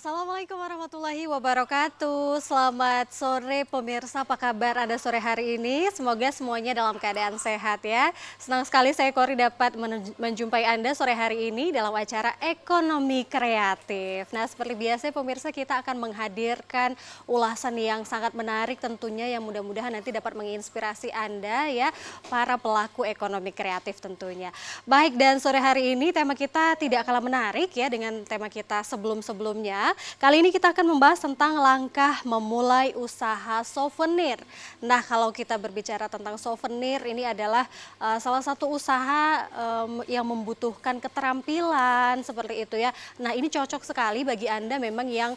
Assalamualaikum warahmatullahi wabarakatuh. Selamat sore pemirsa, apa kabar Anda sore hari ini? Semoga semuanya dalam keadaan sehat ya. Senang sekali saya Kori dapat menjumpai Anda sore hari ini dalam acara Ekonomi Kreatif. Nah, seperti biasa pemirsa, kita akan menghadirkan ulasan yang sangat menarik tentunya, yang mudah-mudahan nanti dapat menginspirasi Anda ya, para pelaku ekonomi kreatif tentunya. Baik, dan sore hari ini tema kita tidak kalah menarik ya dengan tema kita sebelum-sebelumnya. Kali ini kita akan membahas tentang langkah memulai usaha souvenir. Nah, kalau kita berbicara tentang souvenir, ini adalah salah satu usaha yang membutuhkan keterampilan seperti itu ya. Nah, ini cocok sekali bagi Anda memang yang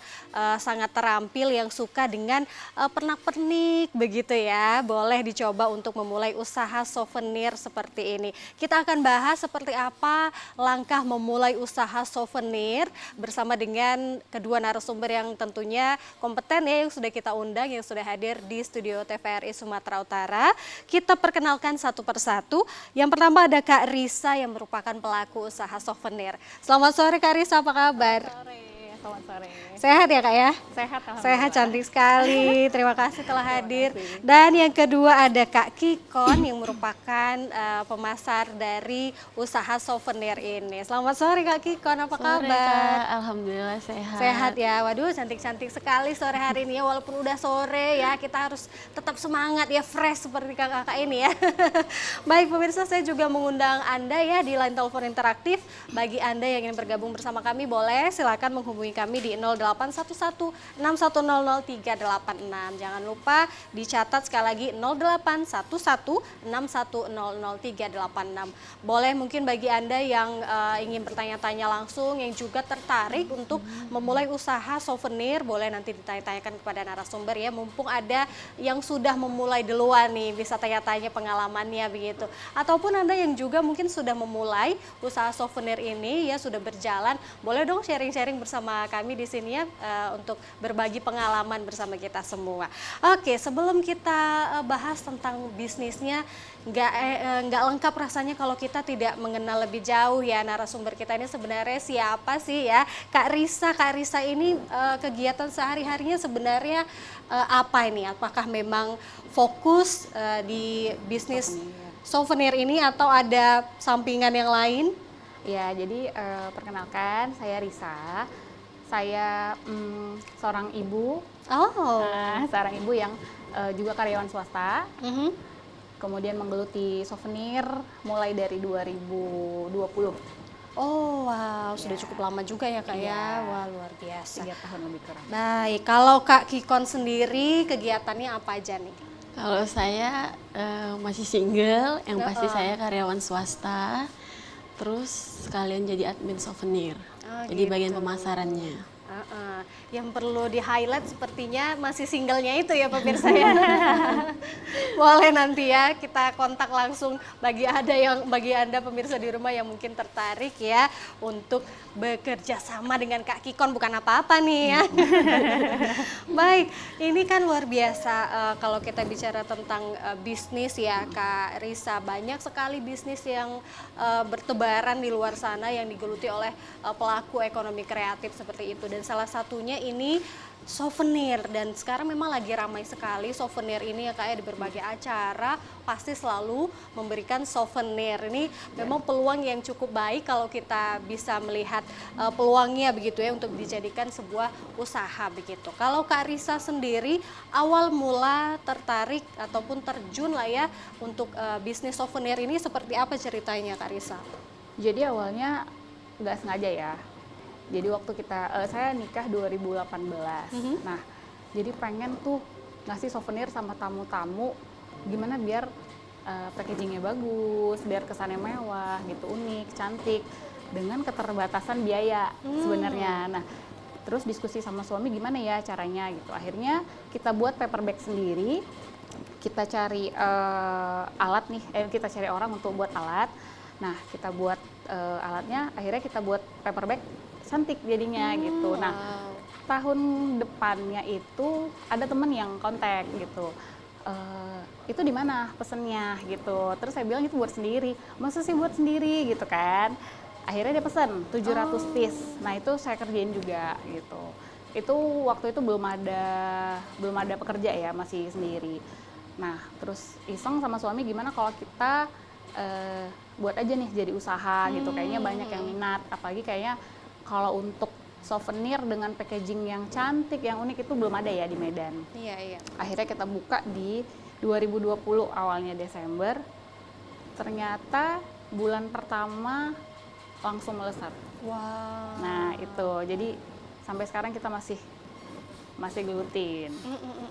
sangat terampil, yang suka dengan pernak-pernik begitu ya. Boleh dicoba untuk memulai usaha souvenir seperti ini. Kita akan bahas seperti apa langkah memulai usaha souvenir bersama dengan kedua narasumber yang tentunya kompeten ya, yang sudah kita undang, yang sudah hadir di studio TVRI Sumatera Utara. Kita perkenalkan satu persatu. Yang pertama ada Kak Risa yang merupakan pelaku usaha souvenir. Selamat sore Kak Risa, apa kabar? Selamat sore. Sehat ya Kak ya? Sehat, alhamdulillah. Sehat, cantik sekali. Terima kasih telah hadir. Dan yang kedua ada Kak Kikon yang merupakan pemasar dari usaha souvenir ini. Selamat sore Kak Kikon, apa kabar? Kak. Alhamdulillah sehat. Sehat ya, waduh cantik-cantik sekali sore hari ini ya, walaupun udah sore ya, kita harus tetap semangat ya, fresh seperti kakak-kakak ini ya. Baik pemirsa, saya juga mengundang Anda ya di line telepon interaktif. Bagi Anda yang ingin bergabung bersama kami, boleh silakan menghubungi kami di 0811 6100 386. Jangan lupa dicatat sekali lagi 0811 6100 386. Boleh mungkin bagi Anda yang ingin bertanya-tanya langsung, yang juga tertarik untuk memulai usaha souvenir, boleh nanti ditanya-tanyakan kepada narasumber ya, mumpung ada yang sudah memulai duluan nih, bisa tanya-tanya pengalamannya begitu. Ataupun Anda yang juga mungkin sudah memulai usaha souvenir ini ya, sudah berjalan, boleh dong sharing-sharing bersama kami di sini ya, untuk berbagi pengalaman bersama kita semua. Oke, sebelum kita bahas tentang bisnisnya, nggak lengkap rasanya kalau kita tidak mengenal lebih jauh ya narasumber kita ini sebenarnya siapa sih ya. Kak Risa ini kegiatan sehari-harinya sebenarnya apa ini? Apakah memang fokus di bisnis souvenir ini atau ada sampingan yang lain? Ya, jadi perkenalkan saya Risa. Saya seorang ibu. Oh. Seorang ibu yang juga karyawan swasta. Kemudian menggeluti souvenir mulai dari 2020. Oh wow, sudah cukup lama juga ya Kak ya. Wah, luar biasa. 3 tahun lebih kurang. Baik, kalau Kak Kikon sendiri kegiatannya apa aja nih? Kalau saya masih single, yang pasti saya karyawan swasta, terus sekalian jadi admin souvenir, jadi gitu. bagian pemasarannya. Yang perlu di-highlight sepertinya masih singlenya itu ya pemirsa ya. Boleh nanti ya kita kontak langsung bagi Anda pemirsa di rumah yang mungkin tertarik ya untuk bekerja sama dengan Kak Kikon, bukan apa-apa nih ya. Baik, ini kan luar biasa kalau kita bicara tentang bisnis ya Kak Risa, banyak sekali bisnis yang bertebaran di luar sana yang digeluti oleh pelaku ekonomi kreatif seperti itu, dan salah satunya ini souvenir, dan sekarang memang lagi ramai sekali souvenir ini ya Kak ya, di berbagai acara pasti selalu memberikan souvenir. Ini memang peluang yang cukup baik kalau kita bisa melihat peluangnya begitu ya untuk dijadikan sebuah usaha begitu. Kalau Kak Risa sendiri awal mula tertarik ataupun terjun lah ya untuk bisnis souvenir ini seperti apa ceritanya Kak Risa? Jadi awalnya nggak sengaja ya. Jadi waktu saya nikah 2018. Nah, jadi pengen tuh ngasih souvenir sama tamu-tamu, gimana biar packagingnya bagus, biar kesannya mewah gitu, unik, cantik, dengan keterbatasan biaya sebenarnya. Nah, terus diskusi sama suami gimana ya caranya gitu. Akhirnya kita buat paper bag sendiri, kita cari alat nih, kita cari orang untuk buat alat. Nah, kita buat alatnya, akhirnya kita buat paper bag cantik jadinya gitu. Nah, tahun depannya itu ada temen yang kontak gitu. Itu di mana pesennya gitu. Terus saya bilang itu buat sendiri. Masa sih buat sendiri gitu kan. Akhirnya dia pesen 700 piece. Nah, itu saya kerjain juga gitu. Itu waktu itu belum ada pekerja ya, masih sendiri. Nah, terus iseng sama suami gimana kalau kita buat aja nih jadi usaha gitu. Kayaknya banyak yang minat, apalagi kayaknya kalau untuk souvenir dengan packaging yang cantik, yang unik itu belum ada ya di Medan. Iya, iya. Akhirnya kita buka di 2020 awalnya Desember. Ternyata bulan pertama langsung melesat. Wow. Nah, itu. Jadi sampai sekarang kita masih gelutin.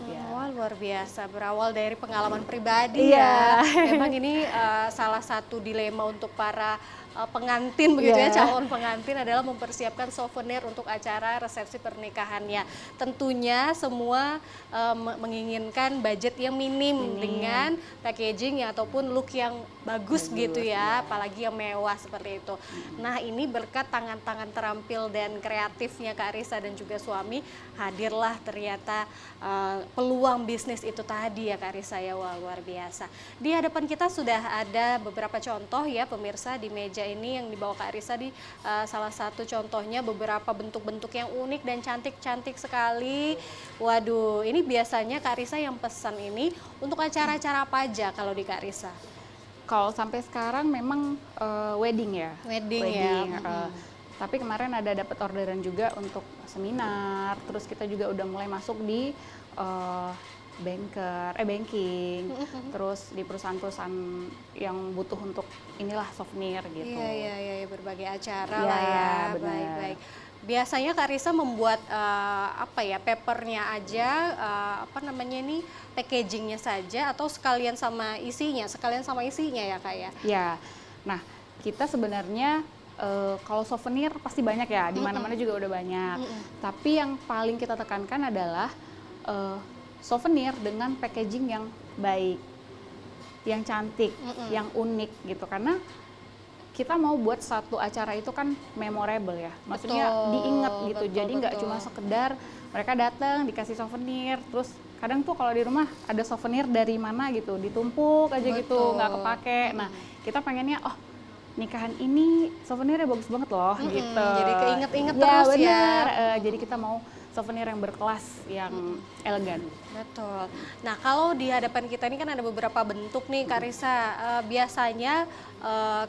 Ya. Wah, luar biasa. Berawal dari pengalaman pribadi Iya. ya. Memang ini salah satu dilema untuk para pengantin begitu ya, Iya. calon pengantin adalah mempersiapkan souvenir untuk acara resepsi pernikahannya. Tentunya semua menginginkan budget yang minim dengan packaging ataupun look yang bagus gitu ya, apalagi yang mewah seperti itu. Nah, ini berkat tangan-tangan terampil dan kreatifnya Kak Arisa dan juga suami, hadirlah ternyata peluang bisnis itu tadi ya Kak Arisa ya. Wah, luar biasa. Di hadapan kita sudah ada beberapa contoh ya pemirsa di meja ini yang dibawa Kak Arisa. Di salah satu contohnya beberapa bentuk-bentuk yang unik dan cantik-cantik sekali. Waduh, ini biasanya Kak Arisa yang pesan ini untuk acara-acara apa aja kalau di Kak Arisa? Kalau sampai sekarang memang wedding ya. Wedding ya. Tapi kemarin ada dapat orderan juga untuk seminar. Terus kita juga udah mulai masuk di banking, terus di perusahaan-perusahaan yang butuh untuk inilah souvenir gitu. Iya, berbagai acara Ya, lah ya. benar. Baik. Biasanya Kak Risa membuat apa ya, papernya aja, apa namanya ini, packagingnya saja atau sekalian sama isinya ya Kak ya? Ya, nah kita sebenarnya kalau souvenir pasti banyak ya, di mana-mana juga udah banyak. Tapi yang paling kita tekankan adalah souvenir dengan packaging yang baik, yang cantik, yang unik gitu. Karena kita mau buat satu acara itu kan memorable ya, maksudnya diingat gitu. Jadi nggak cuma sekedar mereka datang dikasih souvenir, terus kadang tuh kalau di rumah ada souvenir dari mana gitu, ditumpuk aja gitu, nggak kepake. Nah, kita pengennya nikahan ini souvenirnya bagus banget loh gitu. Jadi keinget-inget ya, terus bener. ya. Jadi kita mau souvenir yang berkelas, yang elegan. Betul. Nah, kalau di hadapan kita ini kan ada beberapa bentuk nih Kak Risa. Biasanya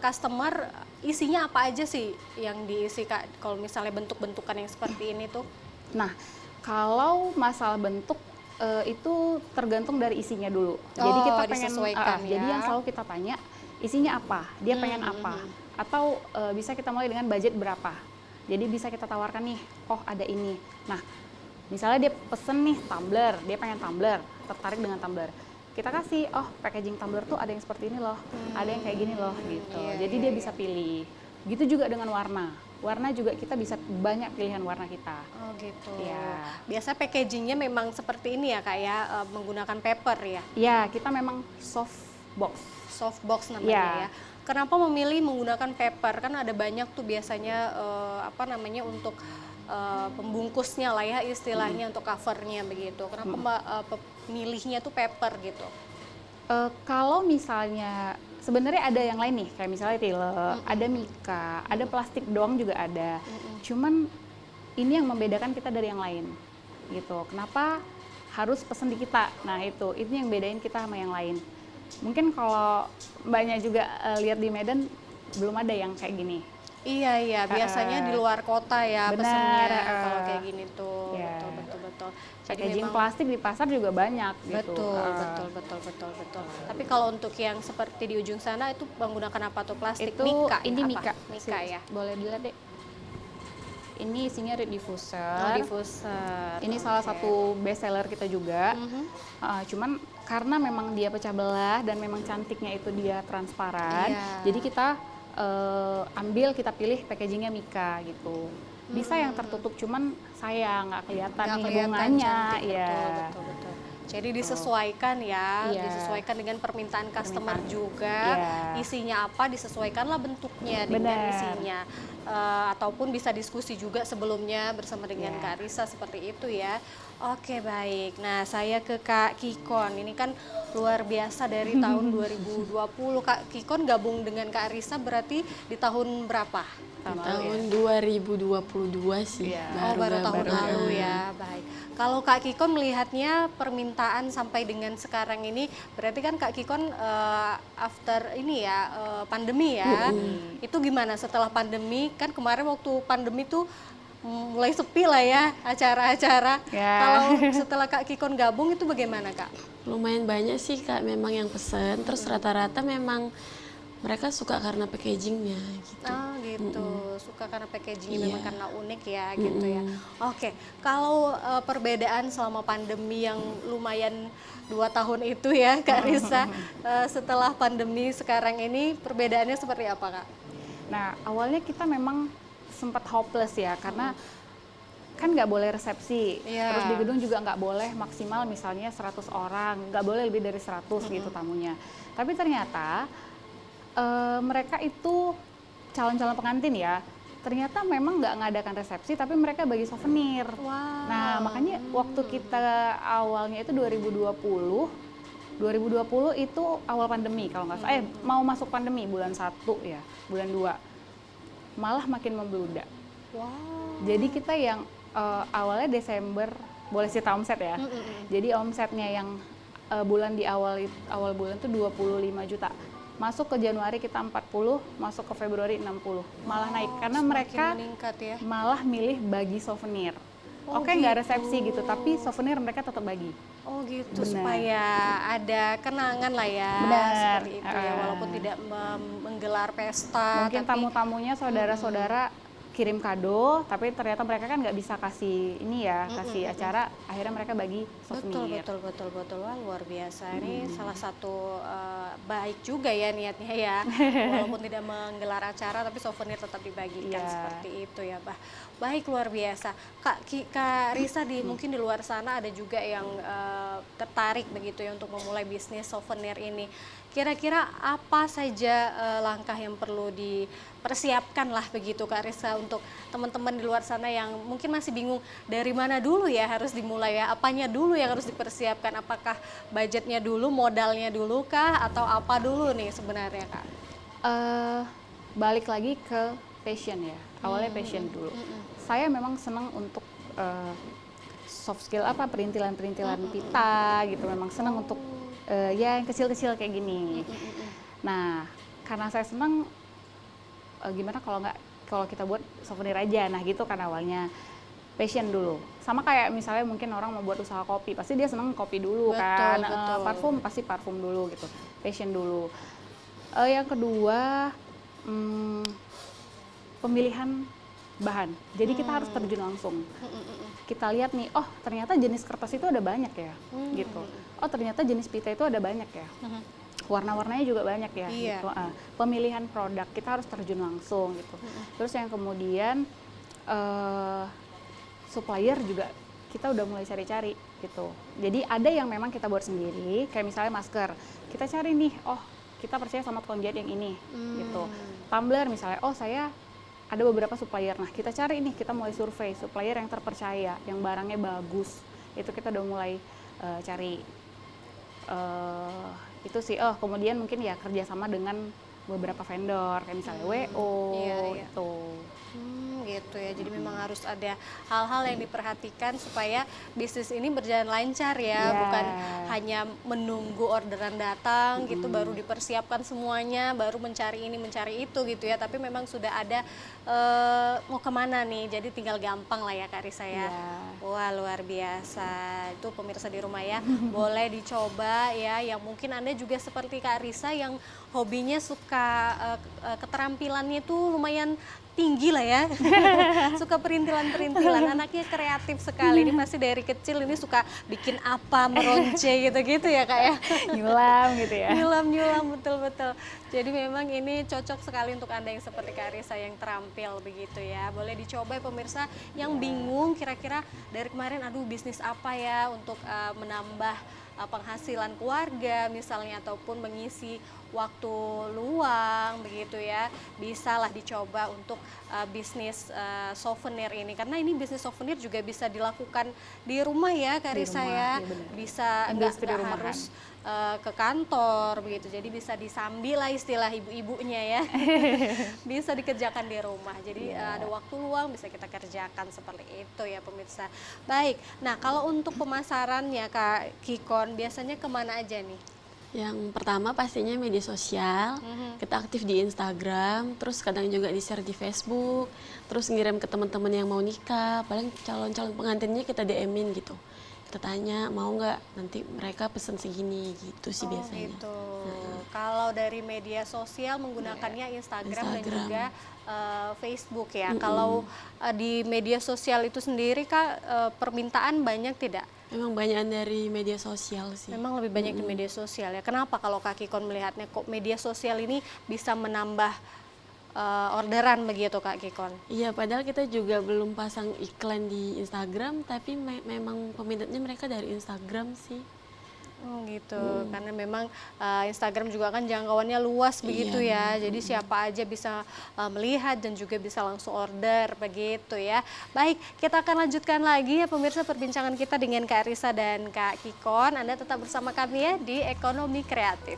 customer isinya apa aja sih yang diisi Kak? Kalau misalnya bentuk-bentukan yang seperti ini tuh? Nah, kalau masalah bentuk itu tergantung dari isinya dulu. Jadi kita pengen, disesuaikan ya. jadi yang selalu kita tanya isinya apa, dia pengen apa, atau bisa kita mulai dengan budget berapa. Jadi bisa kita tawarkan nih, oh ada ini. Nah, misalnya dia pesen nih tumbler, dia pengen tumbler, tertarik dengan tumbler. Kita kasih, oh packaging tumbler tuh ada yang seperti ini loh, ada yang kayak gini loh gitu. Jadi dia bisa pilih. Gitu juga dengan warna. Warna juga kita bisa banyak pilihan warna kita. Oh gitu. Ya. Biasa packagingnya memang seperti ini ya Kak ya, menggunakan paper ya? Ya, kita memang soft box. Soft box namanya ya. Kenapa memilih menggunakan paper? Kan ada banyak tuh biasanya apa namanya untuk pembungkusnya lah ya istilahnya, untuk covernya begitu. Kenapa milihnya tuh paper gitu? Kalau misalnya sebenarnya ada yang lain nih, kayak misalnya tile, ada mika, ada plastik doang juga ada. Cuman ini yang membedakan kita dari yang lain gitu. Kenapa harus pesen di kita? Nah itu yang bedain kita sama yang lain. Mungkin kalau mbaknya juga lihat di Medan belum ada yang kayak gini. Iya, biasanya di luar kota ya benar, pesennya kalau kayak gini tuh. ya. Betul. Jadi Packaging memang plastik di pasar juga banyak gitu. Betul. Tapi kalau untuk yang seperti di ujung sana itu menggunakan apa tuh, plastik? Itu Mika ini ya? mika. Mika ya. Boleh dilihat deh. Ini isinya red diffuser. Oh, diffuser. Ini salah satu best seller kita juga. Cuman karena memang dia pecah belah dan memang cantiknya itu dia transparan, jadi kita kita pilih packagingnya mika gitu. Bisa yang tertutup, cuman sayang nggak kelihatan nih bunganya. Betul. Jadi disesuaikan ya, Iya. disesuaikan dengan permintaan customer juga. Iya. Isinya apa disesuaikanlah bentuknya dengan Benar. isinya. Ataupun bisa diskusi juga sebelumnya bersama dengan Iya. Kak Risa seperti itu ya. Oke baik, nah saya ke Kak Kikon, ini kan luar biasa dari tahun 2020. Kak Kikon gabung dengan Kak Risa berarti di tahun berapa? Di tahun 2022 sih. Iya. Oh baru tahun gabung. lalu ya, baik. Kalau Kak Kikon melihatnya permintaan sampai dengan sekarang ini, berarti kan Kak Kikon after ini ya, pandemi ya. Itu gimana setelah pandemi? Kan kemarin waktu pandemi tuh mulai sepi lah ya acara-acara. Ya. Kalau setelah Kak Kikon gabung itu bagaimana Kak? Lumayan banyak sih Kak memang yang pesen, terus rata-rata memang mereka suka karena packagingnya gitu. Oh gitu, suka karena packagingnya Iya. memang karena unik ya gitu ya. Oke, kalau perbedaan selama pandemi yang lumayan 2 tahun itu ya Kak Risa, setelah pandemi sekarang ini perbedaannya seperti apa Kak? Nah, awalnya kita memang sempat hopeless ya, karena kan nggak boleh resepsi, Iya. terus di gedung juga nggak boleh maksimal misalnya 100 orang, nggak boleh lebih dari 100 gitu tamunya. Tapi ternyata mereka itu calon-calon pengantin ya, ternyata memang nggak ngadakan resepsi, tapi mereka bagi souvenir. Wow. Nah, makanya waktu kita awalnya itu 2020 itu awal pandemi kalau nggak salah, mau masuk pandemi bulan 1 ya, bulan 2, malah makin membludak. Wow. Jadi kita yang awalnya Desember, boleh cerita omset ya. Jadi omsetnya yang bulan di awal bulan itu 25 juta. Masuk ke Januari kita 40, masuk ke Februari 60. Malah naik karena Semakin mereka meningkat ya. malah milih bagi souvenir. Oh, Oke, nggak gitu. resepsi gitu, tapi souvenir mereka tetap bagi. Oh gitu, Benar. supaya ada kenangan lah ya, Benar. seperti itu ya, walaupun tidak menggelar pesta. Mungkin tapi tamu-tamunya saudara-saudara kirim kado, tapi ternyata mereka kan nggak bisa kasih ini ya, kasih acara, akhirnya mereka bagi souvenir. betul. Wah luar biasa. Ini salah satu baik juga ya niatnya ya, walaupun tidak menggelar acara, tapi souvenir tetap dibagikan Iya. seperti itu ya, Bah. Baik luar biasa. Kak Risa mungkin di luar sana ada juga yang tertarik begitu ya untuk memulai bisnis souvenir ini. Kira-kira apa saja langkah yang perlu dipersiapkan lah begitu Kak Risa untuk teman-teman di luar sana yang mungkin masih bingung dari mana dulu ya harus dimulai ya, apanya dulu yang harus dipersiapkan, apakah budgetnya dulu, modalnya dulu kah, atau apa dulu nih sebenarnya Kak? Balik lagi ke passion ya, awalnya passion dulu. Saya memang senang untuk soft skill, perintilan-perintilan pita gitu, memang senang untuk ya yang kecil-kecil kayak gini. Nah, karena saya senang, gimana kalau kita buat souvenir aja, nah gitu kan awalnya. Passion dulu, sama kayak misalnya mungkin orang mau buat usaha kopi, pasti dia seneng kopi dulu kan, parfum pasti parfum dulu gitu, passion dulu. Yang kedua, pemilihan bahan, jadi kita harus terjun langsung. Kita lihat nih, oh ternyata jenis kertas itu ada banyak ya, gitu. Oh ternyata jenis pita itu ada banyak ya, warna-warnanya juga banyak ya. Iya. Gitu. Pemilihan produk kita harus terjun langsung gitu. Terus yang kemudian supplier juga kita udah mulai cari-cari gitu. Jadi ada yang memang kita buat sendiri, kayak misalnya masker. Kita cari nih, oh kita percaya sama tukang jahit yang ini, gitu. Tumbler misalnya, oh saya ada beberapa supplier. Nah kita cari nih, kita mulai survei supplier yang terpercaya, yang barangnya bagus. Itu kita udah mulai cari. Itu sih. Oh kemudian mungkin ya kerjasama dengan beberapa vendor, kayak misalnya WO, Iya. itu. Gitu ya, jadi memang harus ada hal-hal yang diperhatikan supaya bisnis ini berjalan lancar ya, bukan hanya menunggu orderan datang gitu baru dipersiapkan semuanya, baru mencari ini mencari itu gitu ya, tapi memang sudah ada mau kemana nih, jadi tinggal gampang lah ya Kak Risa ya. Wah luar biasa, itu pemirsa di rumah ya, boleh dicoba ya, yang mungkin Anda juga seperti Kak Risa yang hobinya suka suka keterampilannya itu lumayan tinggi lah ya. Suka perintilan-perintilan, anaknya kreatif sekali. Ini pasti dari kecil ini suka bikin apa, meronce gitu-gitu ya Kak ya. Nyulam gitu ya. Nyulam, betul-betul. Jadi memang ini cocok sekali untuk Anda yang seperti Kak Risa yang terampil begitu ya. Boleh dicoba ya pemirsa yang bingung kira-kira dari kemarin aduh bisnis apa ya untuk menambah penghasilan keluarga misalnya ataupun mengisi waktu luang begitu ya, bisalah dicoba untuk bisnis souvenir ini karena ini bisnis souvenir juga bisa dilakukan di rumah ya Kak Risa ya, bisa nggak harus ke kantor begitu, jadi bisa disambi lah istilah ibu-ibunya ya. Bisa dikerjakan di rumah, jadi ada waktu luang bisa kita kerjakan seperti itu ya pemirsa. Baik, nah kalau untuk pemasarannya Kak Kikon biasanya kemana aja nih? Yang pertama pastinya media sosial, kita aktif di Instagram, terus kadang juga di-share di Facebook, terus ngirim ke teman-teman yang mau nikah, paling calon-calon pengantinnya kita DM-in gitu. Kita tanya mau nggak, nanti mereka pesen segini gitu sih biasanya. Gitu. Kalau dari media sosial menggunakannya Instagram dan juga Facebook ya. Kalau di media sosial itu sendiri Kak, permintaan banyak tidak? Memang banyakan dari media sosial sih. Memang lebih banyak di media sosial ya. Kenapa kalau Kak Kikon melihatnya kok media sosial ini bisa menambah orderan begitu Kak Kikon? Iya, padahal kita juga belum pasang iklan di Instagram, tapi memang peminatnya mereka dari Instagram sih. Oh gitu, karena memang Instagram juga kan jangkauannya luas begitu ya, jadi siapa aja bisa melihat dan juga bisa langsung order begitu ya. Baik, kita akan lanjutkan lagi ya pemirsa perbincangan kita dengan Kak Risa dan Kak Kikon. Anda tetap bersama kami ya di Ekonomi Kreatif.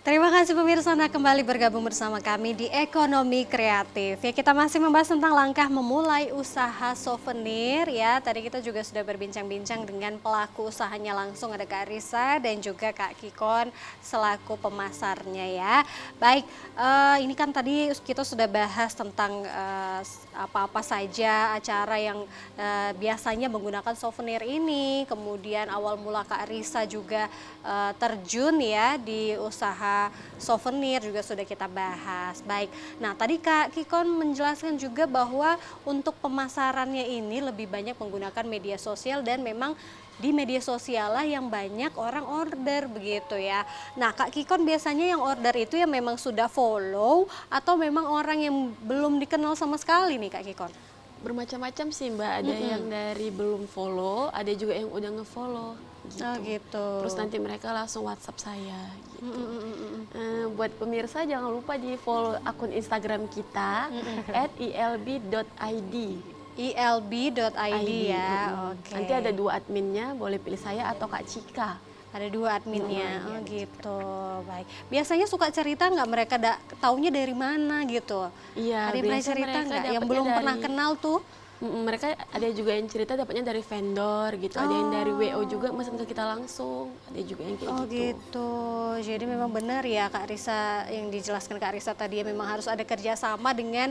Terima kasih pemirsa Anda kembali bergabung bersama kami di Ekonomi Kreatif. Ya, kita masih membahas tentang langkah memulai usaha souvenir ya. Tadi kita juga sudah berbincang-bincang dengan pelaku usahanya langsung, ada Kak Risa dan juga Kak Kikon selaku pemasarnya ya. Baik, ini kan tadi kita sudah bahas tentang apa-apa saja acara yang biasanya menggunakan souvenir ini. Kemudian awal mula Kak Risa juga terjun ya di usaha souvenir juga sudah kita bahas. Baik, nah tadi Kak Kikon menjelaskan juga bahwa untuk pemasarannya ini lebih banyak menggunakan media sosial dan memang di media sosial lah yang banyak orang order begitu ya. Nah Kak Kikon biasanya yang order itu yang memang sudah follow atau memang orang yang belum dikenal sama sekali nih Kak Kikon? Bermacam-macam sih Mbak, ada yang dari belum follow, ada juga yang udah nge-follow gitu. Oh gitu. Terus nanti mereka langsung WhatsApp saya gitu. Buat pemirsa jangan lupa di follow akun Instagram kita @ilb.id. ilb.id ya. Oke. Nanti ada 2 adminnya, boleh pilih saya atau Kak Cika. Ada 2 adminnya, oh gitu, baik. Biasanya suka cerita nggak mereka taunya dari mana gitu? Iya, ada yang pernah biasa cerita mereka nggak? Yang dapatnya belum pernah dari- kenal tuh? Mereka ada juga yang cerita dapatnya dari vendor gitu, ada yang dari WO juga mesen ke kita langsung, ada juga yang kayak Oh gitu. gitu, jadi memang benar ya Kak Risa yang dijelaskan Kak Risa tadi ya, memang harus ada kerjasama dengan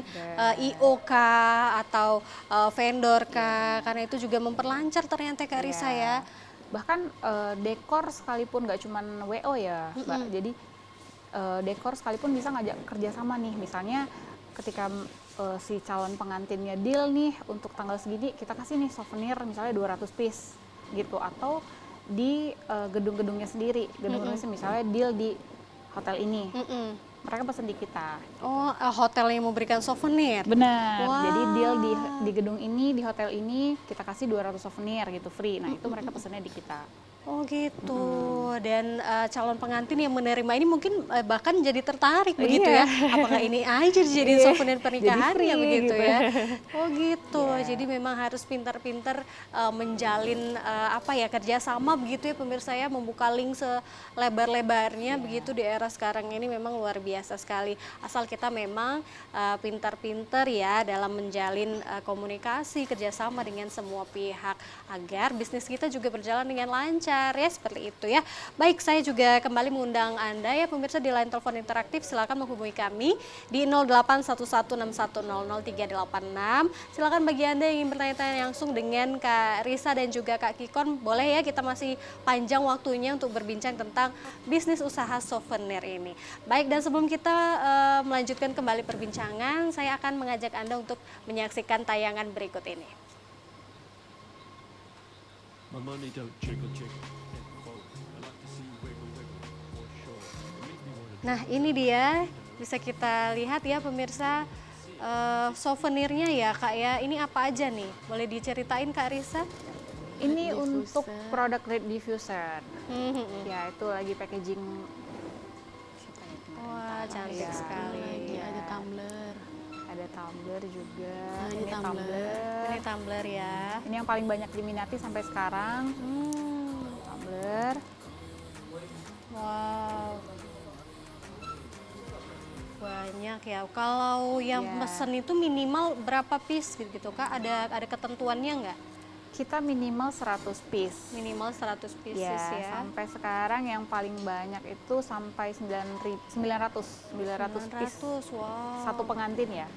IOK atau vendor Kak, karena itu juga memperlancar ternyata Kak Risa ya. Bahkan dekor sekalipun nggak cuman WO ya Mbak, jadi dekor sekalipun bisa ngajak kerjasama nih, misalnya ketika si calon pengantinnya deal nih untuk tanggal segini kita kasih nih souvenir misalnya 200 piece gitu, atau di gedung-gedungnya sendiri, gedung-gedungnya misalnya deal di hotel ini, mereka pesen di kita. Oh, hotel yang memberikan souvenir? Benar, Wow. jadi deal di gedung ini, di hotel ini kita kasih 200 souvenir gitu, free. Nah itu mereka pesennya di kita. Oh gitu, dan calon pengantin yang menerima ini mungkin bahkan jadi tertarik begitu ya, apakah ini aja dijadiin souvenir pernikahannya free begitu gitu. ya. Oh gitu, jadi memang harus pintar-pintar menjalin kerjasama begitu ya pemirsa ya, membuka link selebar-lebarnya begitu di era sekarang ini memang luar biasa sekali. Asal kita memang pintar-pintar ya dalam menjalin komunikasi kerjasama dengan semua pihak agar bisnis kita juga berjalan dengan lancar lancar ya, seperti itu ya. Baik, saya juga kembali mengundang Anda ya pemirsa di line telepon interaktif, silakan menghubungi kami di 081161000386. Silakan bagi Anda yang ingin bertanya-tanya langsung dengan Kak Risa dan juga Kak Kikon, boleh ya, kita masih panjang waktunya untuk berbincang tentang bisnis usaha souvenir ini. Baik, dan sebelum kita melanjutkan kembali perbincangan, saya akan mengajak Anda untuk menyaksikan tayangan berikut ini. My money don't trickle trickle. I like to see you wiggle wiggle for sure. It makes me wanna Nah, ini dia bisa kita lihat ya pemirsa, souvenirnya ya Kak ya. Ini apa aja nih? Boleh diceritain Kak Risa? Ini Diffuser. untuk produk red diffuser. Ya, itu lagi packaging. Wah, cantik Iya. sekali. Lagi ada tumbler. Ada tumbler juga. Nah, ini tumbler. Ini tumbler ya. Ini yang paling banyak diminati sampai sekarang. Tumbler. Wow. Banyak ya. Kalau yang Iya. mesen itu minimal berapa piece gitu Kak? Ada ketentuannya nggak? Kita minimal 100 piece. Minimal 100 pieces Ya, ya. sampai sekarang yang paling banyak itu sampai 900 piece. 900, wow. Satu pengantin ya.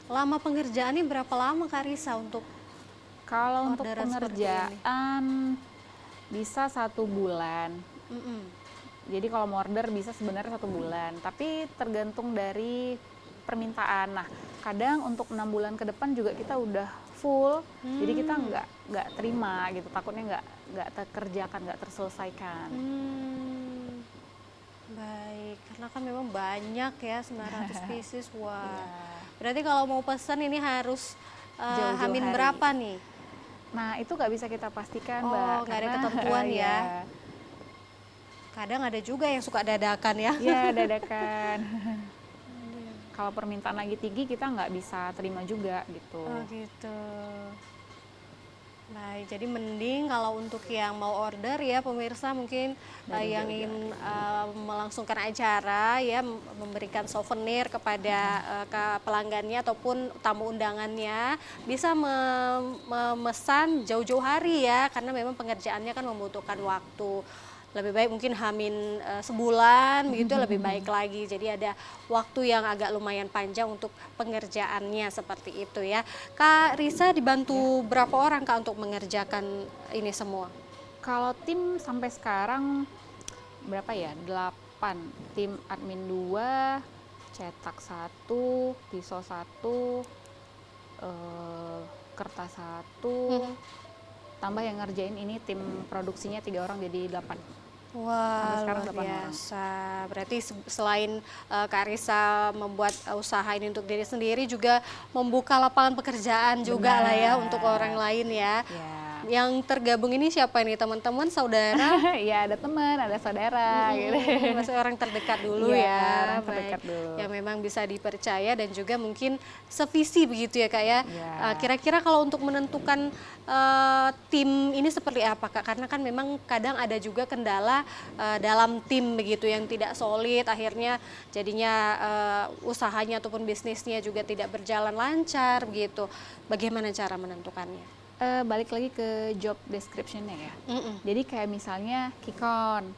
Lama pengerjaannya berapa lama Kak Risa untuk Kalau untuk Orderan seperti pengerjaan bisa 1 bulan. Jadi kalau mau order bisa sebenarnya 1 bulan, tapi tergantung dari permintaan. Nah, kadang untuk 6 bulan ke depan juga kita udah full, jadi kita nggak terima gitu, takutnya nggak terkerjakan, nggak terselesaikan. Baik, karena kan memang banyak ya 900 pieces. Wah. Iya. Berarti kalau mau pesan ini harus Jauh-jauh hamin hari. berapa nih? Nah, itu nggak bisa kita pastikan, Oh, Mbak. nggak ada karena- ketentuan ya. Iya. Kadang ada juga yang suka dadakan ya. Iya, dadakan. Kalau permintaan lagi tinggi kita nggak bisa terima juga gitu. Oh gitu. Baik, jadi mending kalau untuk yang mau order ya pemirsa mungkin yang ingin melangsungkan acara ya, memberikan souvenir kepada ke pelanggannya ataupun tamu undangannya, bisa memesan jauh-jauh hari ya, karena memang pengerjaannya kan membutuhkan waktu. Lebih baik mungkin hamin sebulan begitu, lebih baik lagi. Jadi ada waktu yang agak lumayan panjang untuk pengerjaannya seperti itu ya. Kak Risa dibantu berapa orang Kak untuk mengerjakan ini semua? Kalau tim sampai sekarang berapa ya? 8. Tim admin 2, cetak 1, pisau 1, kertas 1, tambah yang ngerjain ini tim produksinya 3 orang jadi 8. Wah, sekarang luar 8 orang. biasa. Berarti selain Kak Risa membuat usaha ini untuk diri sendiri, juga membuka lapangan pekerjaan juga lah ya untuk orang lain ya. Ya. Yang tergabung ini siapa nih, teman-teman, saudara? Ya, ada teman, ada saudara gitu. Masih orang terdekat dulu Iya, ya. orang terdekat Baik. dulu. Yang memang bisa dipercaya dan juga mungkin sevisi begitu ya Kak ya. Iya. Kira-kira kalau untuk menentukan tim ini seperti apa Kak? Karena kan memang kadang ada juga kendala dalam tim begitu yang tidak solid, akhirnya jadinya usahanya ataupun bisnisnya juga tidak berjalan lancar begitu. Bagaimana cara menentukannya? Balik lagi ke job description-nya ya. Jadi kayak misalnya Kikon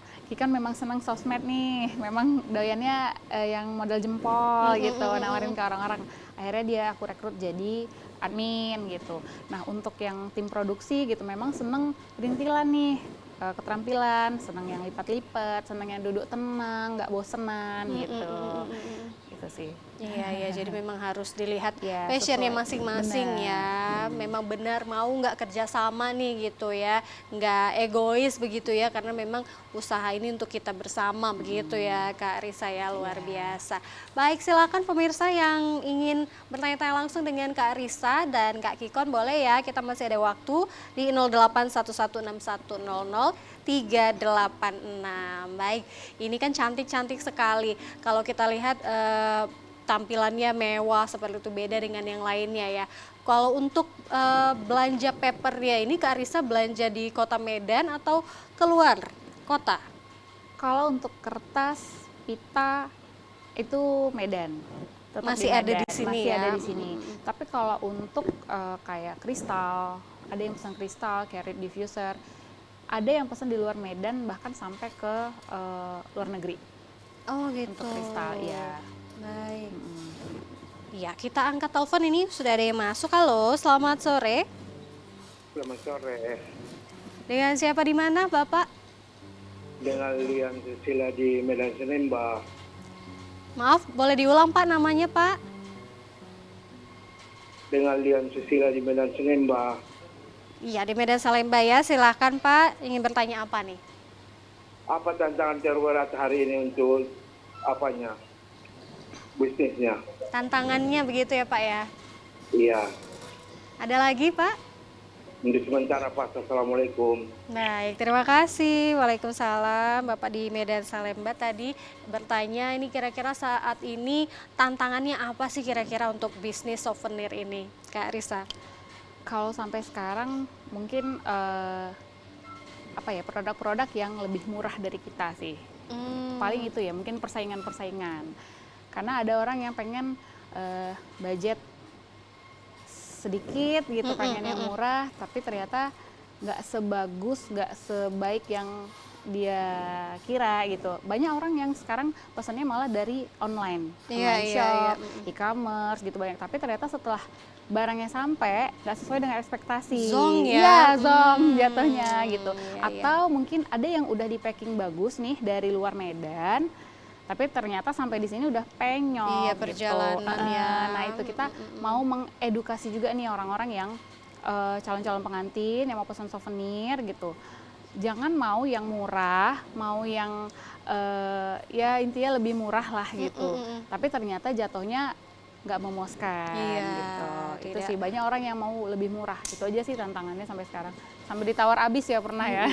memang senang sosmed nih, memang doyannya yang model jempol gitu, nawarin ke orang-orang. Akhirnya aku rekrut jadi admin gitu. Nah, untuk yang tim produksi gitu memang seneng perintilan nih, keterampilan, seneng yang lipat-lipat, seneng yang duduk tenang, nggak bosenan gitu. Gitu sih. Iya, jadi memang harus dilihat Ya, passionnya sesuai. masing-masing Benar. ya. Memang benar mau nggak kerja sama nih gitu ya, nggak egois begitu ya, karena memang usaha ini untuk kita bersama begitu ya Kak Risa ya, luar biasa. Baik, silakan pemirsa yang ingin bertanya-tanya langsung dengan Kak Risa dan Kak Kikon boleh ya, kita masih ada waktu di 081161000386. Baik, ini kan cantik-cantik sekali. Kalau kita lihat tampilannya mewah seperti itu, beda dengan yang lainnya ya. Kalau untuk belanja papernya ini Kak Risa belanja di Kota Medan atau keluar kota? Kalau untuk kertas, pita itu Medan. Tetap Masih di ada Medan, di sini masih ya. ada di sini. Tapi kalau untuk kayak kristal, ada yang pesan kristal, kayak lip diffuser, ada yang pesan di luar Medan bahkan sampai ke luar negeri Oh gitu. untuk kristal, ya. Baik. Ya, kita angkat telepon ini sudah ada yang masuk. Halo, selamat sore. Selamat sore. Dengan siapa di mana, Bapak? Dengan Lian Susila di Medan Senin, Mbak. Maaf, boleh diulang Pak namanya, Pak? Dengan Lian Susila di Medan Senin, Mbak. Iya, di Medan Salemba ya. Silahkan Pak, ingin bertanya apa nih? Apa tantangan terberat hari ini untuk apanya? Bisnisnya. Tantangannya begitu ya Pak ya? Iya. Ada lagi Pak? Untuk sementara, Pak. Assalamualaikum. Baik, terima kasih. Waalaikumsalam. Bapak di Medan Salemba tadi bertanya ini kira-kira saat ini tantangannya apa sih kira-kira untuk bisnis souvenir ini, Kak Risa? Kalau sampai sekarang mungkin apa ya, produk-produk yang lebih murah dari kita sih. Paling itu ya, mungkin persaingan-persaingan. Karena ada orang yang pengen budget sedikit gitu, pengen yang murah, tapi ternyata nggak sebagus, nggak sebaik yang dia kira gitu. Banyak orang yang sekarang pesannya malah dari online, online shop, e-commerce gitu banyak. Tapi ternyata setelah barangnya sampai nggak sesuai dengan ekspektasi. Zonk ya? Iya, zonk jatuhnya gitu. Atau mungkin ada yang udah di packing bagus nih dari luar Medan, tapi ternyata sampai di sini udah penyok. Iya, perjalanan ya. Nah itu kita mau mengedukasi juga nih orang-orang yang calon-calon pengantin yang mau pesan souvenir gitu. Jangan mau yang murah, mau yang ya intinya lebih murah lah gitu. Tapi ternyata jatuhnya nggak memuaskan gitu. Itu sih banyak orang yang mau lebih murah. Itu aja sih tantangannya sampai sekarang. Sampai ditawar abis ya pernah ya.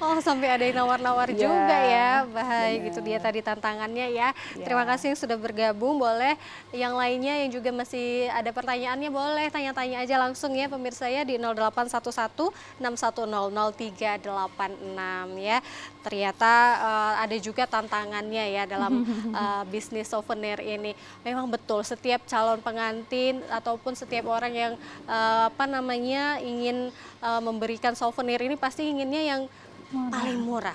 Oh, sampai ada yang nawar-nawar Iya, juga ya. Baik, benar. itu dia tadi tantangannya ya. Iya. Terima kasih yang sudah bergabung. Boleh yang lainnya yang juga masih ada pertanyaannya boleh tanya-tanya aja langsung ya pemirsa ya di 0811 610 0386 ya. Ternyata ada juga tantangannya ya dalam bisnis souvenir ini. Memang betul setiap calon pengantin ataupun setiap orang yang ingin memberikan souvenir ini pasti inginnya yang paling murah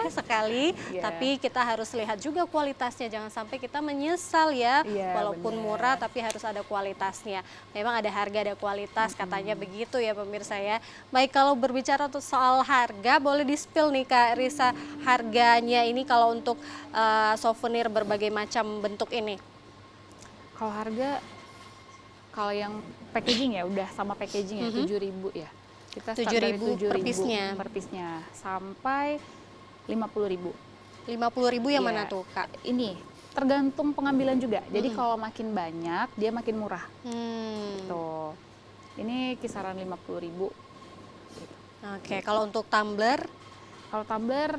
sekali. Tapi kita harus lihat juga kualitasnya, jangan sampai kita menyesal ya. Walaupun murah tapi harus ada kualitasnya. Memang ada harga ada kualitas katanya begitu ya pemirsa ya. Baik, kalau berbicara soal harga boleh di-spill nih Kak Risa harganya ini kalau untuk souvenir berbagai macam bentuk ini. Kalau harga, kalau yang packaging ya udah sama packaging ya 7.000 ya. Kita start dari 7.000 per pisnya sampai 50.000. 50.000 yang Iya. mana tuh Kak? Ini tergantung pengambilan juga. Jadi kalau makin banyak dia makin murah. Tuh. Ini kisaran 50.000. Oke, kalau untuk tumbler Kalau tumbler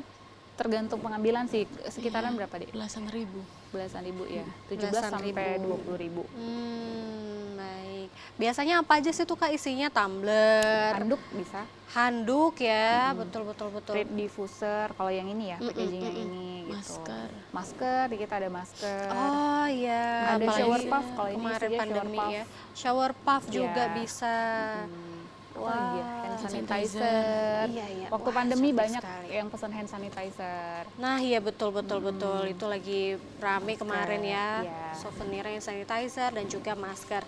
tergantung pengambilan sih, sekitaran berapa deh? Belasan ribu. Belasan ribu ya. 17 Belasan sampai ribu. 20.000. Baik. Biasanya apa aja sih tuh Kak isinya? Tumbler, Handuk bisa. handuk ya, betul. Lip diffuser kalau yang ini ya, packaging yang ini gitu. Masker. Masker, di kita ada masker. Oh iya, Ada apalagi shower puff, kalau ini kemarin isinya pandemi shower puff. ya. Shower puff juga Iya. bisa. Wah, hand sanitizer. sanitizer. Iya. Waktu Wah, pandemi cantik banyak sekali. yang pesan hand sanitizer. Nah iya betul. Itu lagi rame kemarin ya. Iya. Souvenir hand sanitizer dan juga masker.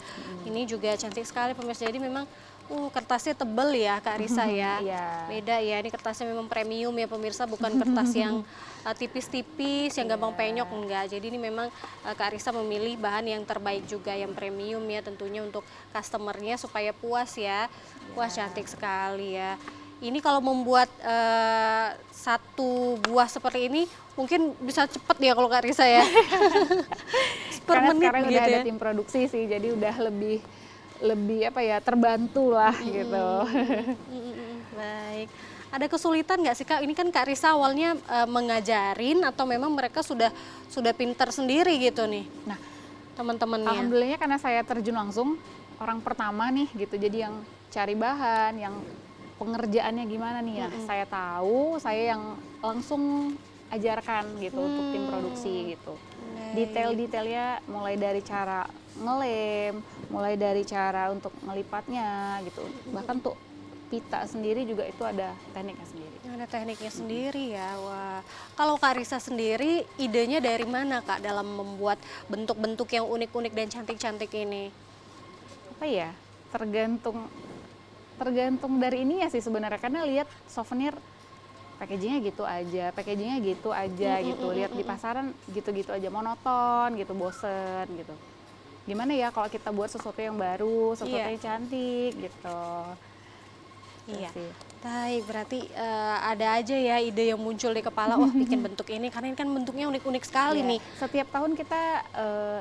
Ini juga cantik sekali pemirsa. Jadi memang kertasnya tebel ya Kak Risa ya. Iya. Beda ya, ini kertasnya memang premium ya pemirsa, bukan kertas yang tipis-tipis, yang gampang penyok, enggak. Jadi ini memang Kak Risa memilih bahan yang terbaik juga, yang premium ya tentunya untuk customernya supaya puas ya. Wah cantik sekali ya. Ini kalau membuat satu buah seperti ini mungkin bisa cepet ya kalau Kak Risa ya. Per Karena menit sekarang udah begitu ada ya. tim produksi sih, jadi udah lebih apa ya, terbantu lah gitu. Baik. Ada kesulitan nggak sih Kak? Ini kan Kak Risa awalnya mengajarin atau memang mereka sudah pinter sendiri gitu nih? Nah, teman-temannya. alhamdulillahnya karena saya terjun langsung, orang pertama nih gitu, jadi yang cari bahan, yang pengerjaannya gimana nih ya. Saya tahu, saya yang langsung ajarkan gitu untuk tim produksi gitu. Detail-detailnya mulai dari cara ngelem, mulai dari cara untuk ngelipatnya gitu. Bahkan tuh pita sendiri juga itu ada tekniknya sendiri. Ada tekniknya sendiri ya. Wah, kalau Kak Risa sendiri idenya dari mana Kak dalam membuat bentuk-bentuk yang unik-unik dan cantik-cantik ini? Apa ya? Tergantung dari ininya sih sebenarnya, karena lihat souvenir packagingnya gitu aja gitu. Lihat di pasaran gitu-gitu aja, monoton gitu, bosen gitu. Gimana ya kalau kita buat sesuatu yang baru, sesuatu Iya. yang cantik gitu. Iya. Gitu sih. Baik, berarti ada aja ya ide yang muncul di kepala, wah bikin bentuk ini, karena ini kan bentuknya unik-unik sekali Iya. nih. Setiap tahun kita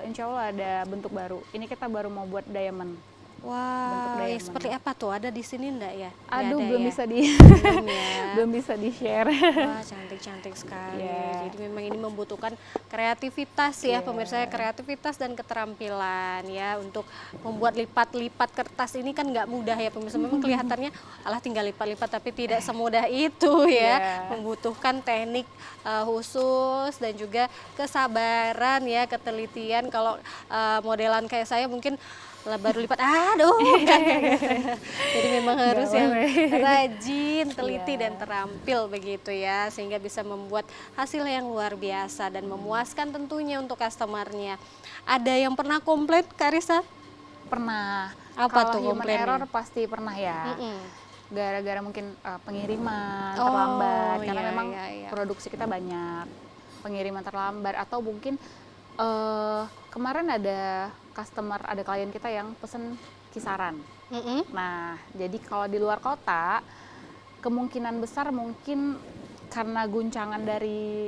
insya Allah ada bentuk baru. Ini kita baru mau buat diamond. Wah, diamond. seperti apa tuh? Ada di sini enggak ya? Nggak Aduh, ada belum ya? bisa Belum ya. belum bisa di-share. Wah, cantik-cantik sekali. Iya. Jadi memang ini membutuhkan kreativitas ya, Iya. pemirsa, kreativitas dan keterampilan ya untuk membuat lipat-lipat kertas ini kan nggak mudah ya pemirsa. Memang kelihatannya alah tinggal lipat-lipat, tapi tidak semudah itu ya. Iya. Membutuhkan teknik khusus dan juga kesabaran ya, ketelitian. Kalau modelan kayak saya mungkin lah baru lipat, aduh kan. Jadi memang harus Nggak yang boleh. rajin, teliti Iya. dan terampil begitu ya, sehingga bisa membuat hasil yang luar biasa dan memuaskan tentunya untuk customernya. Ada yang pernah komplain Kak Risa? Pernah. Apa Kalau tuh human komplainnya? error pasti pernah ya. Mm-mm. Gara-gara mungkin pengiriman Oh, terlambat, karena iya, memang iya, iya. produksi kita banyak. Pengiriman terlambat atau mungkin kemarin ada klien kita yang pesen kisaran. Mm-mm. Nah, jadi kalau di luar kota kemungkinan besar mungkin karena guncangan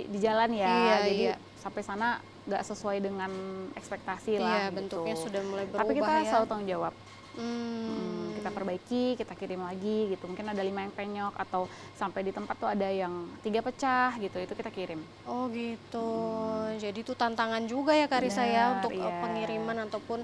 di jalan ya, Iya, jadi iya. sampai sana nggak sesuai dengan ekspektasi Iya, lah. gitu. bentuknya sudah mulai berubah Tapi kita ya. selalu tanggung jawab. Hmm. Kita perbaiki, kita kirim lagi gitu. Mungkin ada 5 yang penyok atau sampai di tempat tuh ada yang 3 pecah gitu, itu kita kirim. Oh gitu, jadi itu tantangan juga ya Kak Risa ya Benar, untuk iya. pengiriman ataupun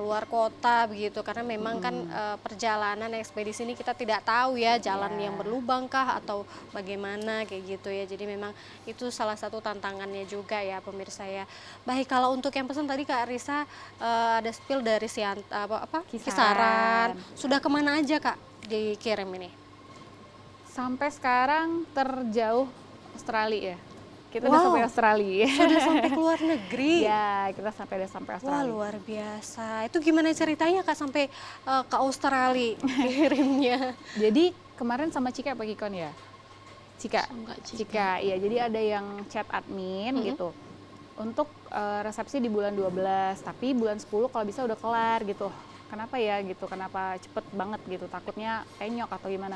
luar kota begitu, karena memang kan perjalanan ekspedisi ini kita tidak tahu ya jalan Iya. yang berlubang kah atau bagaimana kayak gitu ya, jadi memang itu salah satu tantangannya juga ya pemirsa ya. Baik, kalau untuk yang pesan tadi Kak Risa ada spill dari Kisaran, sudah kemana aja Kak dikirim ini? Sampai sekarang terjauh Australia ya. Kita udah Wow. sampai Australia. Sudah sampai ke luar negeri? Ya, kita udah sampai Wah, Australia. luar biasa. Itu gimana ceritanya Kak sampai ke Australia kirimnya? Jadi kemarin sama Cika apa Kikon ya? Cika. Enggak, Cika, iya. Jadi ada yang chat admin gitu. Untuk resepsi di bulan 12, tapi bulan 10 kalau bisa udah kelar gitu. Kenapa ya gitu? Kenapa cepet banget gitu? Takutnya penyok atau gimana?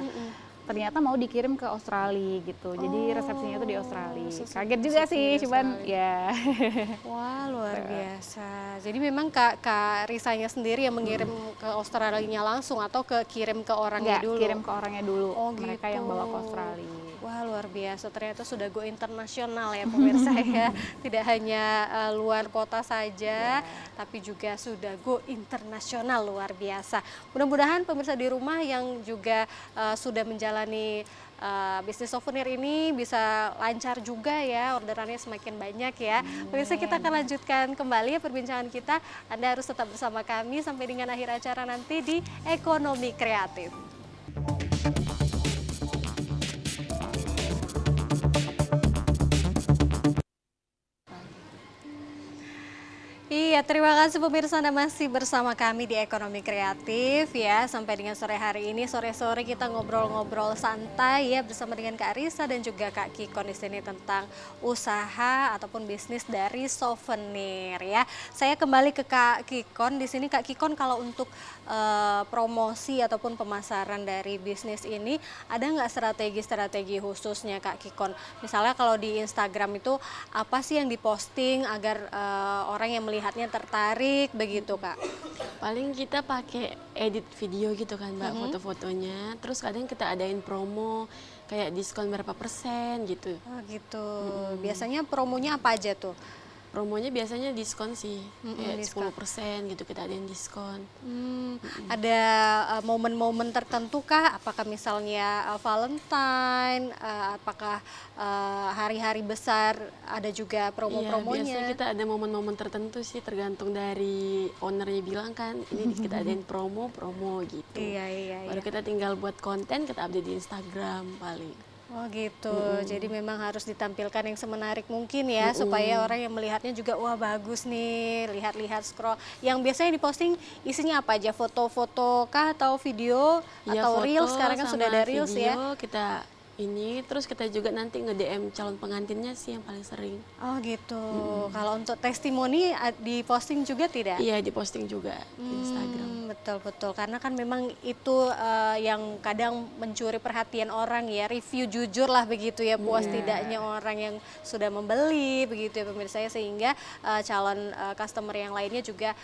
Ternyata mau dikirim ke Australia gitu. Jadi resepsinya itu di Australia. Kaget juga resepsi sih, di cuman Australia. ya. Wah, luar biasa. Jadi memang Kak Risanya sendiri yang mengirim ke Australia langsung atau kirim ke orangnya Enggak, dulu? kirim ke orangnya dulu. Oh, Mereka gitu. yang bawa ke Australia. Wah, luar biasa. Ternyata sudah go internasional ya pemirsa ya. Tidak hanya luar kota saja, tapi juga sudah go internasional, luar biasa. Mudah-mudahan pemirsa di rumah yang juga sudah menjalani bisnis souvenir ini bisa lancar juga ya, orderannya semakin banyak ya. Pemirsa, kita akan lanjutkan kembali ya perbincangan kita. Anda harus tetap bersama kami sampai dengan akhir acara nanti di Ekonomi Kreatif. Iya, terima kasih pemirsa, Anda masih bersama kami di Ekonomi Kreatif ya. Sampai dengan sore hari ini, sore-sore kita ngobrol-ngobrol santai ya bersama dengan Kak Risa dan juga Kak Kikon di sini tentang usaha ataupun bisnis dari souvenir ya. Saya kembali ke Kak Kikon di sini. Kak Kikon, kalau untuk promosi ataupun pemasaran dari bisnis ini ada nggak strategi-strategi khususnya Kak Kikon? Misalnya kalau di Instagram itu apa sih yang diposting agar orang yang melihatnya tertarik begitu Kak? Paling kita pakai edit video gitu kan Mbak, foto-fotonya. Terus kadang kita adain promo kayak diskon berapa persen gitu. Oh gitu. Biasanya promonya apa aja tuh? Promonya biasanya diskon sih, kayak diskon. 10% gitu kita adain diskon. Ada momen-momen tertentu kah? Apakah misalnya Valentine, apakah hari-hari besar ada juga Iya, biasanya promo-promonya? kita ada momen-momen tertentu sih, tergantung dari ownernya bilang kan, ini kita adain promo gitu. Iya, iya, Baru iya. kita tinggal buat konten, kita update di Instagram paling. Oh gitu, jadi memang harus ditampilkan yang semenarik mungkin ya, supaya orang yang melihatnya juga, wah bagus nih, lihat-lihat scroll. Yang biasanya diposting isinya apa aja? Foto-foto kah atau video Iya, atau reels? foto Sekarang kan sudah ada sama reels video ya. kita ini, terus kita juga nanti nge-DM calon pengantinnya sih yang paling sering. Oh gitu. Kalau untuk testimoni diposting juga tidak? Iya, diposting juga di Instagram. Betul betul, karena kan memang itu yang kadang mencuri perhatian orang ya, review jujur lah begitu ya, puas tidaknya orang yang sudah membeli begitu ya pemirsa ya, sehingga calon customer yang lainnya juga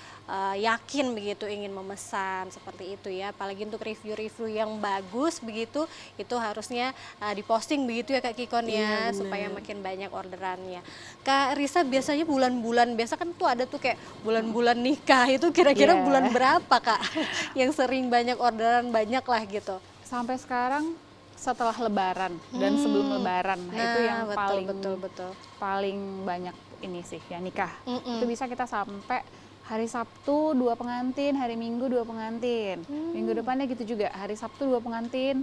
yakin begitu ingin memesan seperti itu ya, apalagi untuk review-review yang bagus begitu, itu harusnya diposting begitu ya Kak Kikon ya, Iya, bener. supaya makin banyak orderannya. Kak Risa, biasanya bulan-bulan, biasa kan tuh ada tuh kayak bulan-bulan nikah, itu kira-kira Iya. bulan berapa Kak yang sering banyak orderan, banyak lah gitu? Sampai sekarang setelah Lebaran dan sebelum Lebaran, nah, itu yang betul. paling banyak ini sih ya nikah. Mm-mm. Itu bisa kita sampai hari Sabtu 2 pengantin, hari Minggu 2 pengantin. Minggu depannya gitu juga, hari Sabtu 2 pengantin,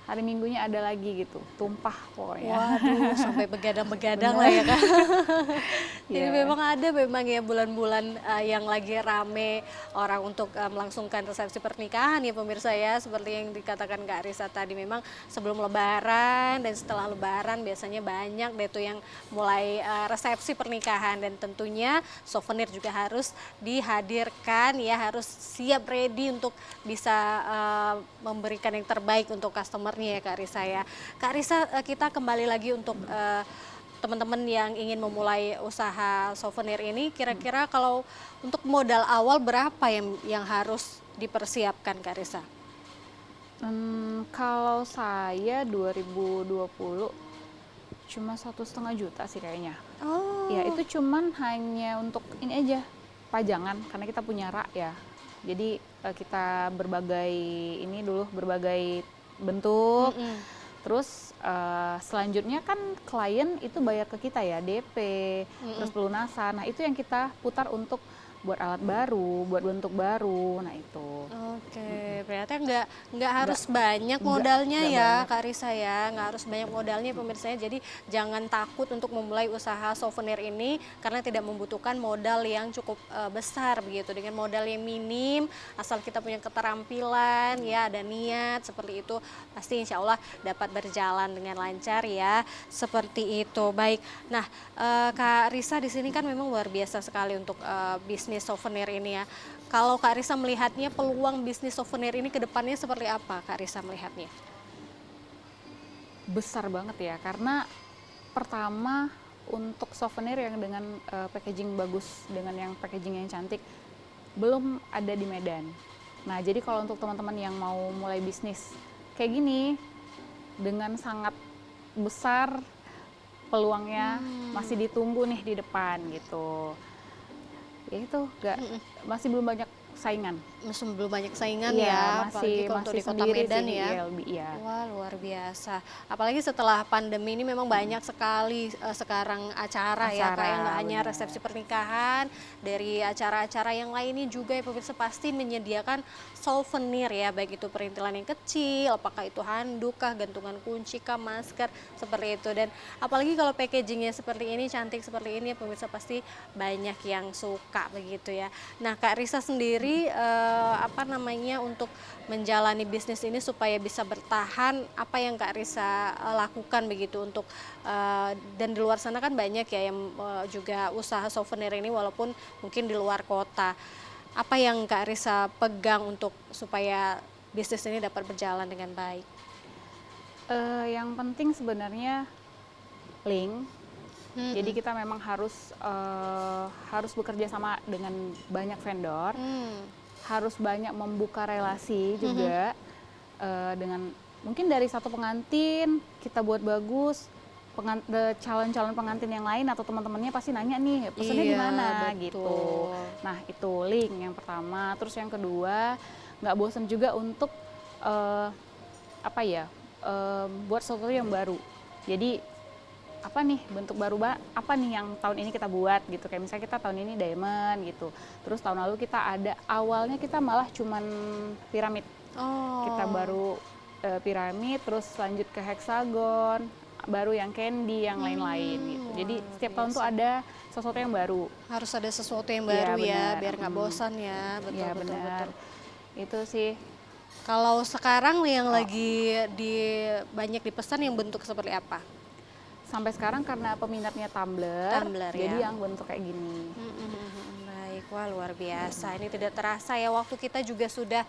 hari Minggunya ada lagi gitu, tumpah pokoknya. Waduh, sampai begadang-begadang lah ya Kak. Jadi Iya. memang ada memang ya bulan-bulan yang lagi rame orang untuk melangsungkan resepsi pernikahan ya pemirsa ya. Seperti yang dikatakan Kak Risa tadi, memang sebelum Lebaran dan setelah Lebaran biasanya banyak deh tuh yang mulai resepsi pernikahan. Dan tentunya souvenir juga harus dihadirkan ya, harus siap ready untuk bisa memberikan yang terbaik untuk customernya ya Kak Risa ya. Kak Risa, kita kembali lagi untuk teman-teman yang ingin memulai usaha souvenir ini, kira-kira kalau untuk modal awal berapa yang harus dipersiapkan Kak Risa? Kalau saya 2020 cuma 1,5 juta sih kayaknya. Oh. Ya itu cuman hanya untuk ini aja, pajangan, karena kita punya rak ya. Jadi kita berbagai ini dulu, berbagai bentuk. Terus selanjutnya kan klien itu bayar ke kita ya, DP, terus pelunasan. Nah itu yang kita putar untuk buat alat baru, buat bentuk baru. Nah itu. Oke, berarti nggak harus banyak modalnya nggak ya banyak. Kak Risa ya, nggak harus banyak modalnya pemirsa. Jadi jangan takut untuk memulai usaha souvenir ini karena tidak membutuhkan modal yang cukup besar begitu. Dengan modal yang minim, asal kita punya keterampilan ya, ada niat seperti itu, pasti insya Allah dapat berjalan dengan lancar ya, seperti itu. Baik, nah Kak Risa di sini kan memang luar biasa sekali untuk bisnis souvenir ini ya. Kalau Kak Risa melihatnya peluang bisnis souvenir ini ke depannya seperti apa Kak Risa melihatnya? Besar banget ya, karena pertama untuk souvenir yang dengan packaging bagus, dengan yang packaging yang cantik, belum ada di Medan. Nah jadi kalau untuk teman-teman yang mau mulai bisnis kayak gini, dengan sangat besar peluangnya masih ditunggu nih di depan gitu. Ya itu masih belum banyak saingan. Masih belum banyak saingan Iya, ya, apalagi kalau untuk di kota sendiri Medan sih, ya. iya. Wah luar biasa. Apalagi setelah pandemi ini memang banyak sekali sekarang acara ya Kak, yang nggak hanya Bener. resepsi pernikahan, dari acara-acara yang lainnya juga ya pemirsa pasti menyediakan souvenir ya, baik itu perintilan yang kecil, apakah itu handuk kah, gantungan kunci kah, masker, seperti itu. Dan apalagi kalau packagingnya seperti ini, cantik seperti ini ya pemirsa pasti banyak yang suka begitu ya. Nah Kak Risa sendiri untuk menjalani bisnis ini supaya bisa bertahan, apa yang Kak Risa lakukan begitu untuk dan di luar sana kan banyak ya yang juga usaha souvenir ini walaupun mungkin di luar kota. Apa yang Kak Risa pegang untuk supaya bisnis ini dapat berjalan dengan baik? Yang penting sebenarnya link. Jadi kita memang harus bekerja sama dengan banyak vendor. Harus banyak membuka relasi juga dengan mungkin dari satu pengantin kita buat bagus, calon-calon pengantin yang lain atau teman-temannya pasti nanya nih pesennya di Iya, mana betul. gitu. Nah itu link yang pertama. Terus yang kedua nggak bosen juga untuk apa ya buat sesuatu yang baru. Jadi apa nih bentuk baru apa nih yang tahun ini kita buat gitu, kayak misalnya kita tahun ini diamond gitu, terus tahun lalu kita ada awalnya kita malah cuman piramid, Oh. kita baru piramid, terus lanjut ke heksagon, baru yang candy, yang lain-lain gitu. Jadi luar setiap tahun tuh ada sesuatu yang baru. Harus ada sesuatu yang Iya, baru ya, benar. biar nggak bosan ya. Betul, Iya betul, benar. betul. Itu sih. Kalau sekarang yang lagi banyak dipesan yang bentuk seperti apa? Sampai sekarang karena peminatnya Tumblr, Tumblr, jadi ya. yang bentuk kayak gini. Baik, wah luar biasa. Ini tidak terasa ya, waktu kita juga sudah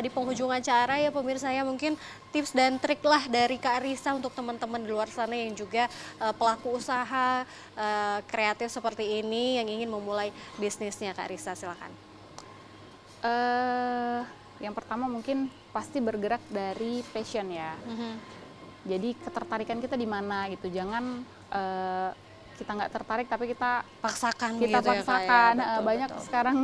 di penghujung acara ya pemirsa ya. Mungkin tips dan trik lah dari Kak Risa untuk teman-teman di luar sana yang juga pelaku usaha kreatif seperti ini yang ingin memulai bisnisnya. Kak Risa, silakan. Yang pertama mungkin pasti bergerak dari passion ya. Jadi ketertarikan kita di mana gitu, jangan kita nggak tertarik tapi kita Paksakan kita gitu ya, Kak, ya. paksakan. Betul, Banyak betul. sekarang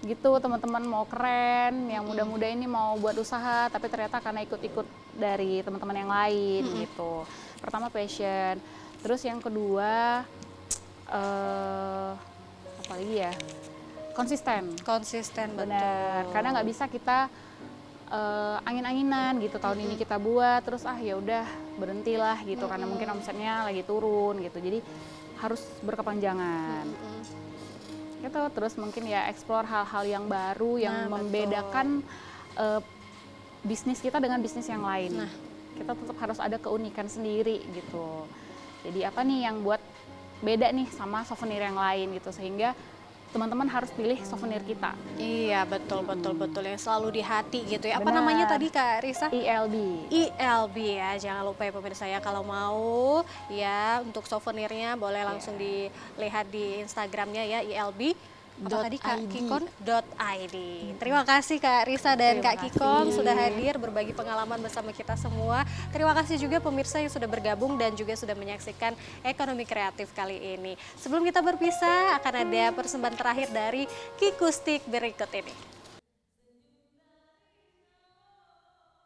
gitu teman-teman mau keren, yang muda-muda ini mau buat usaha tapi ternyata karena ikut-ikut dari teman-teman yang lain gitu. Pertama passion, terus yang kedua apa lagi ya, konsisten. Konsisten, Benar, betul. karena nggak bisa kita angin-anginan gitu, tahun ini kita buat terus ya udah berhentilah gitu karena mungkin omsetnya lagi turun gitu, jadi harus berkepanjangan gitu. Terus mungkin ya explore hal-hal yang baru yang Nah, membedakan bisnis kita dengan bisnis yang lain. Nah. Kita tetap harus ada keunikan sendiri gitu, jadi apa nih yang buat beda nih sama souvenir yang lain gitu, sehingga teman-teman harus pilih souvenir kita. Iya, betul, betul, betul. Yang selalu di hati gitu ya. Apa Benar. namanya tadi Kak Risa? ILB. ILB ya, jangan lupa ya pemirsa ya, kalau mau ya untuk souvenirnya boleh langsung dilihat di Instagramnya ya, ILB. Apa tadi Kak? .id. Kikon.id. Terima kasih Kak Risa dan Terima Kak Kikon kasih. sudah hadir berbagi pengalaman bersama kita semua. Terima kasih juga pemirsa yang sudah bergabung dan juga sudah menyaksikan Ekonomi Kreatif kali ini. Sebelum kita berpisah akan ada persembahan terakhir dari Kikustik berikut ini.